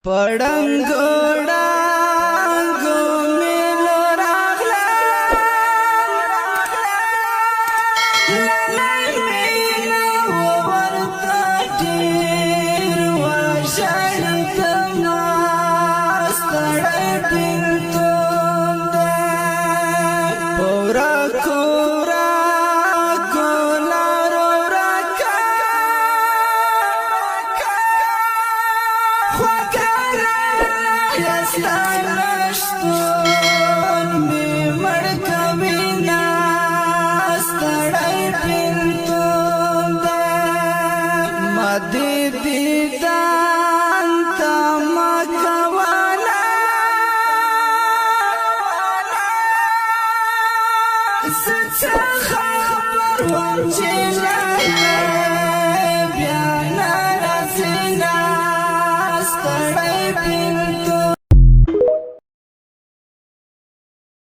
پړنګوړا ګوملو راغلا لینا ورته ډیر واشړم ستړی پینتون ده پورا کورا کولارو راکا خوکارا یستانشتون می مړکوینا ستړی پینتون ده مدی دیدان تا مکوانا سچا خبر ورچینا بیانا رسینا ستړی